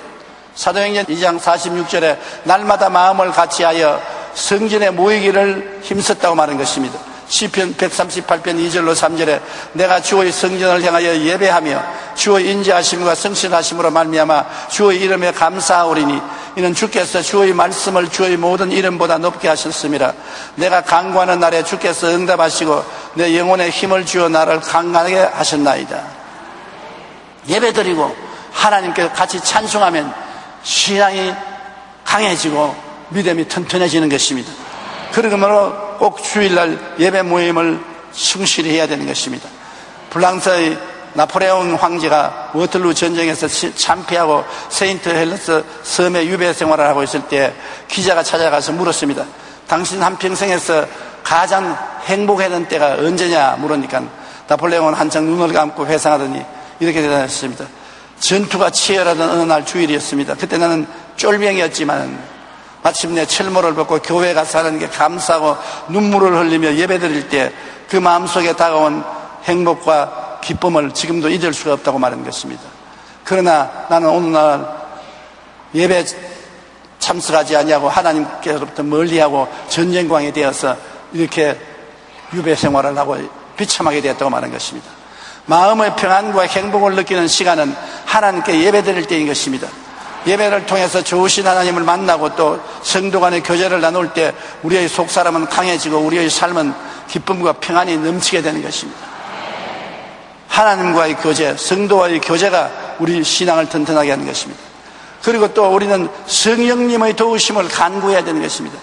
사도행전 2장 46절에 날마다 마음을 같이하여 성전에 모이기를 힘썼다고 말한 것입니다. 시편 138편 2절로 3절에 내가 주의 성전을 향하여 예배하며 주의 인자하심과 성실하심으로 말미암아 주의 이름에 감사하오리니 이는 주께서 주의 말씀을 주의 모든 이름보다 높게 하셨습니다. 내가 간구하는 날에 주께서 응답하시고 내 영혼에 힘을 주어 나를 강하게 하셨나이다. 예배드리고 하나님께 같이 찬송하면 신앙이 강해지고 믿음이 튼튼해지는 것입니다. 그러므로 꼭 주일날 예배 모임을 충실히 해야 되는 것입니다. 프랑스의 나폴레옹 황제가 워털루 전쟁에서 참패하고 세인트 헬레스 섬에 유배 생활을 하고 있을 때 기자가 찾아가서 물었습니다. 당신 한평생에서 가장 행복했던 때가 언제냐 물으니까 나폴레옹은 한창 눈을 감고 회상하더니 이렇게 대답했습니다. 전투가 치열하던 어느 날 주일이었습니다. 그때 나는 쫄병이었지만 마침내 철모를 벗고 교회 가서 하는 게 감사하고 눈물을 흘리며 예배드릴 때 그 마음속에 다가온 행복과 기쁨을 지금도 잊을 수가 없다고 말하는 것입니다. 그러나 나는 오늘날 예배 참석하지 아니하고 하나님께로부터 멀리하고 전쟁광이 되어서 이렇게 유배 생활을 하고 비참하게 되었다고 말하는 것입니다. 마음의 평안과 행복을 느끼는 시간은 하나님께 예배드릴 때인 것입니다. 예배를 통해서 좋으신 하나님을 만나고 또 성도 간의 교제를 나눌 때 우리의 속사람은 강해지고 우리의 삶은 기쁨과 평안이 넘치게 되는 것입니다. 하나님과의 교제, 성도와의 교제가 우리 신앙을 튼튼하게 하는 것입니다. 그리고 또 우리는 성령님의 도우심을 간구해야 되는 것입니다.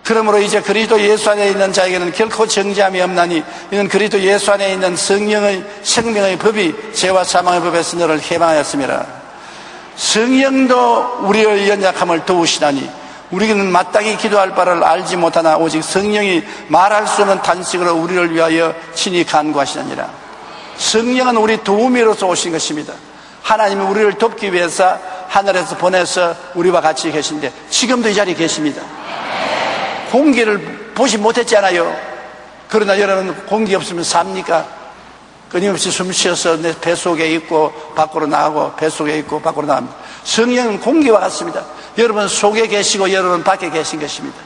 그러므로 이제 그리스도 예수 안에 있는 자에게는 결코 정죄함이 없나니 이는 그리스도 예수 안에 있는 성령의 생명의 법이 죄와 사망의 법에서 너를 해방하였습니다. 성령도 우리의 연약함을 도우시다니 우리는 마땅히 기도할 바를 알지 못하나 오직 성령이 말할 수 없는 탄식으로 우리를 위하여 친히 간구하시느니라. 성령은 우리 도우미로서 오신 것입니다. 하나님이 우리를 돕기 위해서 하늘에서 보내서 우리와 같이 계신데 지금도 이 자리에 계십니다. 공기를 보지 못했잖아요. 그러나 여러분 공기 없으면 삽니까? 끊임없이 숨 쉬어서 내 뱃속에 있고 밖으로 나가고 뱃속에 있고 밖으로 나갑니다. 성령은 공기와 같습니다. 여러분 속에 계시고 여러분 밖에 계신 것입니다.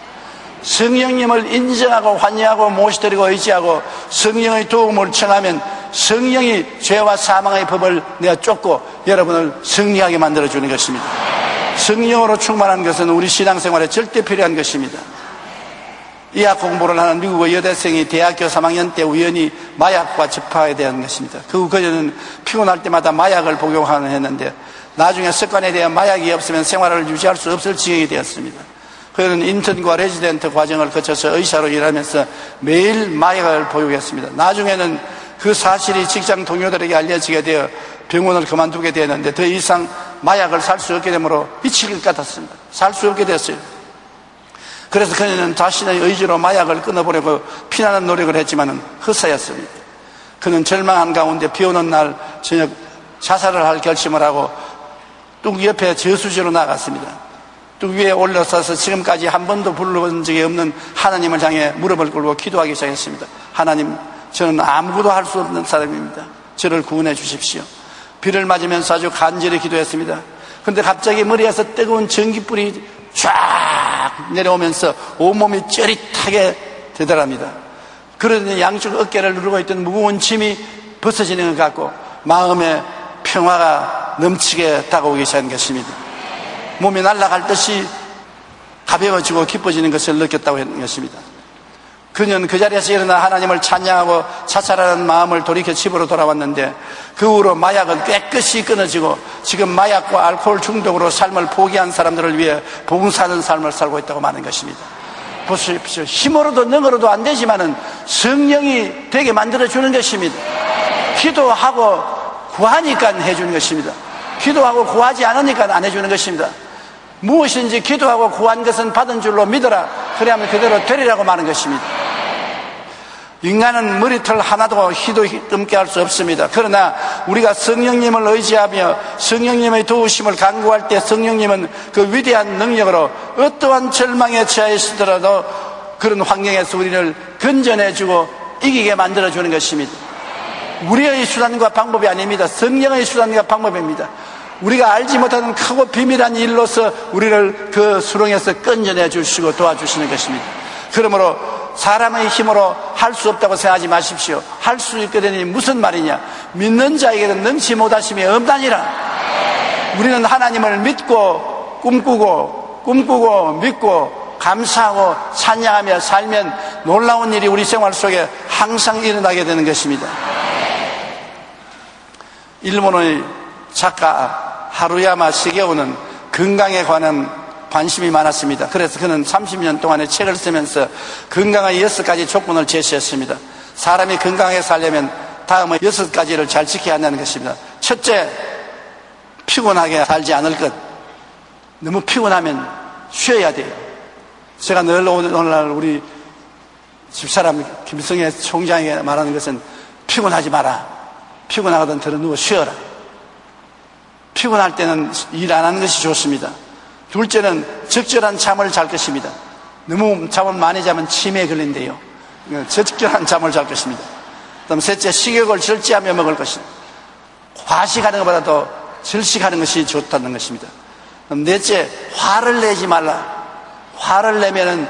성령님을 인정하고 환영하고 모시드리고 의지하고 성령의 도움을 청하면 성령이 죄와 사망의 법을 내가 쫓고 여러분을 승리하게 만들어주는 것입니다. 성령으로 충만한 것은 우리 신앙생활에 절대 필요한 것입니다. 의학 공부를 하는 미국의 여대생이 대학교 3학년 때 우연히 마약과 접하게 된 것입니다. 그녀는 피곤할 때마다 마약을 복용하는 했는데 나중에 습관에 대한 마약이 없으면 생활을 유지할 수 없을 지경이 되었습니다. 그는 인턴과 레지던트 과정을 거쳐서 의사로 일하면서 매일 마약을 복용했습니다. 나중에는 그 사실이 직장 동료들에게 알려지게 되어 병원을 그만두게 되었는데 더 이상 마약을 살 수 없게 되므로 미칠 것 같았습니다. 살 수 없게 됐어요. 그래서 그녀는 자신의 의지로 마약을 끊어보려고 피나는 노력을 했지만 헛사였습니다. 그는 절망한 가운데 비 오는 날 저녁 자살을 할 결심을 하고 뚝 옆에 저수지로 나갔습니다. 뚝 위에 올라서서 지금까지 한 번도 불러본 적이 없는 하나님을 향해 무릎을 꿇고 기도하기 시작했습니다. 하나님, 저는 아무것도 할 수 없는 사람입니다. 저를 구원해 주십시오. 비를 맞으면서 아주 간절히 기도했습니다. 그런데 갑자기 머리에서 뜨거운 전기불이 쫙 내려오면서 온몸이 쩌릿하게 되더랍니다. 그러더니 양쪽 어깨를 누르고 있던 무거운 짐이 벗어지는 것 같고 마음에 평화가 넘치게 다가오기 시작한 것입니다. 몸이 날아갈 듯이 가벼워지고 기뻐지는 것을 느꼈다고 했는 것입니다. 그녀는 그 자리에서 일어나 하나님을 찬양하고 자살하는 마음을 돌이켜 집으로 돌아왔는데 그 후로 마약은 깨끗이 끊어지고 지금 마약과 알코올 중독으로 삶을 포기한 사람들을 위해 봉사하는 삶을 살고 있다고 말하는 것입니다. 보십시오. 힘으로도 능으로도 안 되지만은 성령이 되게 만들어주는 것입니다. 기도하고 구하니까 해주는 것입니다. 기도하고 구하지 않으니까 안 해주는 것입니다. 무엇인지 기도하고 구한 것은 받은 줄로 믿어라. 그래야만 그대로 되리라고 말하는 것입니다. 인간은 머리털 하나도 희도 뜸게 할 수 없습니다. 그러나 우리가 성령님을 의지하며 성령님의 도우심을 간구할 때 성령님은 그 위대한 능력으로 어떠한 절망에 처해 있더라도 그런 환경에서 우리를 건져내주고 이기게 만들어주는 것입니다. 우리의 수단과 방법이 아닙니다. 성령의 수단과 방법입니다. 우리가 알지 못하는 크고 비밀한 일로서 우리를 그 수렁에서 건져내 주시고 도와주시는 것입니다. 그러므로 사람의 힘으로 할 수 없다고 생각하지 마십시오. 할 수 있거든요. 무슨 말이냐? 믿는 자에게는 능치 못하심이 없다니라. 우리는 하나님을 믿고 꿈꾸고 믿고 감사하고 찬양하며 살면 놀라운 일이 우리 생활 속에 항상 일어나게 되는 것입니다. 일본의 작가 하루야마 시게오는 건강에 관한 관심이 많았습니다. 그래서 그는 30년 동안의 책을 쓰면서 건강의 6가지 조건을 제시했습니다. 사람이 건강하게 살려면 다음의 6가지를 잘 지켜야 한다는 것입니다. 첫째, 피곤하게 살지 않을 것. 너무 피곤하면 쉬어야 돼요. 제가 늘 오늘날 우리 집사람 김성애 총장에게 말하는 것은 피곤하지 마라. 피곤하거든 들어 누워 쉬어라. 피곤할 때는 일 안 하는 것이 좋습니다. 둘째는 적절한 잠을 잘 것입니다. 너무 잠을 많이 자면 치매에 걸린대요. 적절한 잠을 잘 것입니다. 그다음 셋째, 식욕을 절제하며 먹을 것입니다. 과식하는 것보다도 절식하는 것이 좋다는 것입니다. 그다음 넷째, 화를 내지 말라. 화를 내면은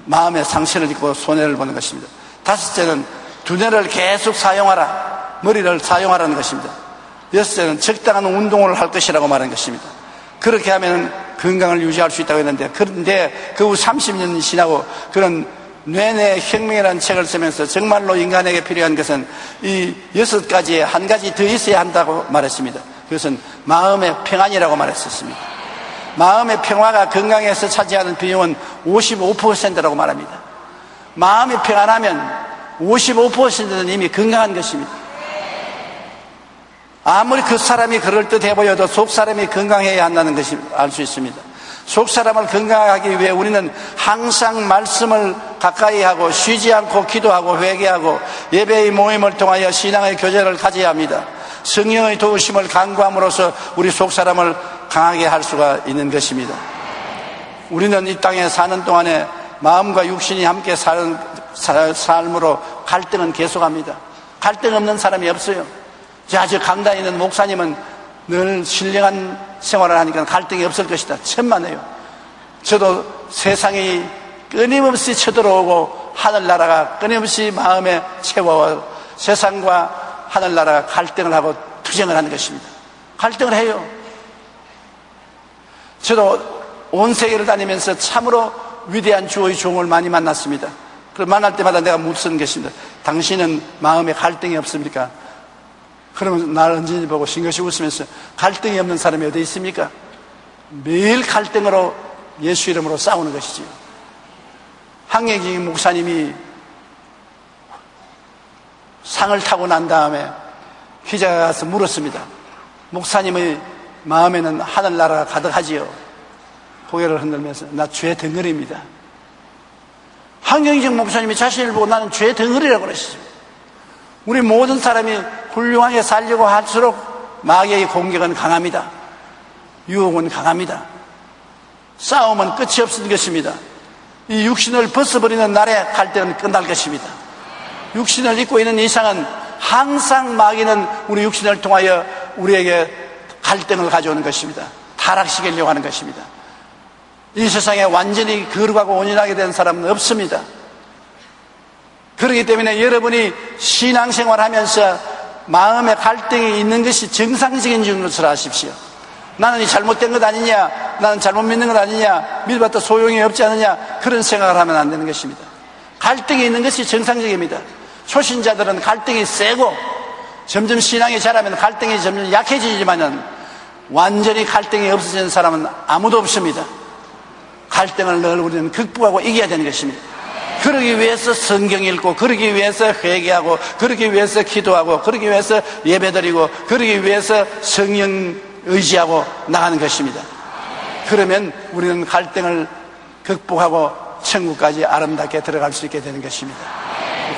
마음에 상처를 입고 손해를 보는 것입니다. 다섯째는 두뇌를 계속 사용하라. 머리를 사용하라는 것입니다. 여섯째는 적당한 운동을 할 것이라고 말하는 것입니다. 그렇게 하면 건강을 유지할 수 있다고 했는데, 그런데 그 후 30년이 지나고 그런 뇌내 혁명이라는 책을 쓰면서 정말로 인간에게 필요한 것은 이 6가지에 한 가지 더 있어야 한다고 말했습니다. 그것은 마음의 평안이라고 말했었습니다. 마음의 평화가 건강에서 차지하는 비용은 55%라고 말합니다. 마음이 평안하면 55%는 이미 건강한 것입니다. 아무리 그 사람이 그럴듯해 보여도 속 사람이 건강해야 한다는 것을 알 수 있습니다. 속 사람을 건강하기 위해 우리는 항상 말씀을 가까이 하고 쉬지 않고 기도하고 회개하고 예배의 모임을 통하여 신앙의 교제를 가져야 합니다. 성령의 도우심을 간구함으로써 우리 속 사람을 강하게 할 수가 있는 것입니다. 우리는 이 땅에 사는 동안에 마음과 육신이 함께 사는 삶으로 갈등은 계속합니다. 갈등 없는 사람이 없어요. 저 강단에 있는 목사님은 늘 신령한 생활을 하니까 갈등이 없을 것이다. 천만에요. 저도 세상이 끊임없이 쳐들어오고 하늘나라가 끊임없이 마음에 채워와 세상과 하늘나라가 갈등을 하고 투쟁을 하는 것입니다. 갈등을 해요. 저도 온 세계를 다니면서 참으로 위대한 주의 종을 많이 만났습니다. 그걸 만날 때마다 내가 묻는 것입니다. 당신은 마음에 갈등이 없습니까? 그러면 나를 언제든지 보고 싱긋이 웃으면서 갈등이 없는 사람이 어디 있습니까? 매일 갈등으로 예수 이름으로 싸우는 것이지요. 황영진 목사님이 상을 타고 난 다음에 기자가 가서 물었습니다. 목사님의 마음에는 하늘나라가 가득하지요. 고개를 흔들면서 나 죄 덩어리입니다. 황영진 목사님이 자신을 보고 나는 죄 덩어리라고 그러시죠. 우리 모든 사람이 훌륭하게 살려고 할수록 마귀의 공격은 강합니다. 유혹은 강합니다. 싸움은 끝이 없는 것입니다. 이 육신을 벗어버리는 날에 갈등은 끝날 것입니다. 육신을 입고 있는 이상은 항상 마귀는 우리 육신을 통하여 우리에게 갈등을 가져오는 것입니다. 타락시키려고 하는 것입니다. 이 세상에 완전히 거룩하고 온전하게 된 사람은 없습니다. 그렇기 때문에 여러분이 신앙생활 하면서 마음에 갈등이 있는 것이 정상적인 것을 아십시오. 나는 이 잘못된 것 아니냐, 나는 잘못 믿는 것 아니냐, 믿어봤자 소용이 없지 않느냐, 그런 생각을 하면 안 되는 것입니다. 갈등이 있는 것이 정상적입니다. 초신자들은 갈등이 세고 점점 신앙이 자라면 갈등이 점점 약해지지만은 완전히 갈등이 없어지는 사람은 아무도 없습니다. 갈등을 늘 우리는 극복하고 이겨야 되는 것입니다. 그러기 위해서 성경 읽고, 그러기 위해서 회개하고, 그러기 위해서 기도하고, 그러기 위해서 예배드리고, 그러기 위해서 성령 의지하고 나가는 것입니다. 그러면 우리는 갈등을 극복하고 천국까지 아름답게 들어갈 수 있게 되는 것입니다.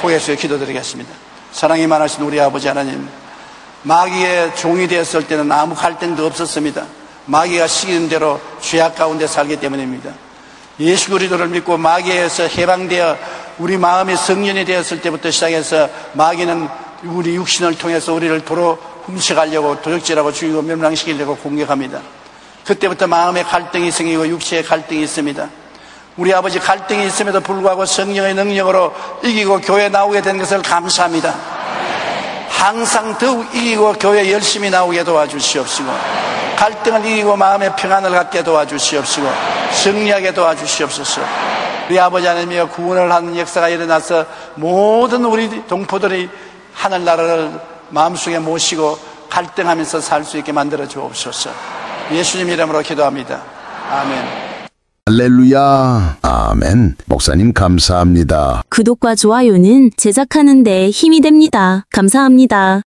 고개 숙여 기도드리겠습니다. 사랑이 많으신 우리 아버지 하나님, 마귀의 종이 되었을 때는 아무 갈등도 없었습니다. 마귀가 시키는 대로 죄악 가운데 살기 때문입니다. 예수 그리스도를 믿고 마귀에서 해방되어 우리 마음이 성년이 되었을 때부터 시작해서 마귀는 우리 육신을 통해서 우리를 도로 훔쳐가려고 도적질하고 죽이고 멸망시키려고 공격합니다. 그때부터 마음의 갈등이 생기고 육체의 갈등이 있습니다. 우리 아버지 갈등이 있음에도 불구하고 성령의 능력으로 이기고 교회 나오게 된 것을 감사합니다. 항상 더욱 이기고 교회 열심히 나오게 도와주시옵시고, 갈등을 이기고 마음의 평안을 갖게 도와주시옵시고, 승리하게 도와주시옵소서. 우리 아버지 하나님이여, 구원을 하는 역사가 일어나서 모든 우리 동포들이 하늘나라를 마음속에 모시고 갈등하면서 살 수 있게 만들어 주옵소서. 예수님 이름으로 기도합니다. 아멘. 할렐루야. 아멘. 목사님 감사합니다. 구독과 좋아요는 제작하는 데 힘이 됩니다. 감사합니다.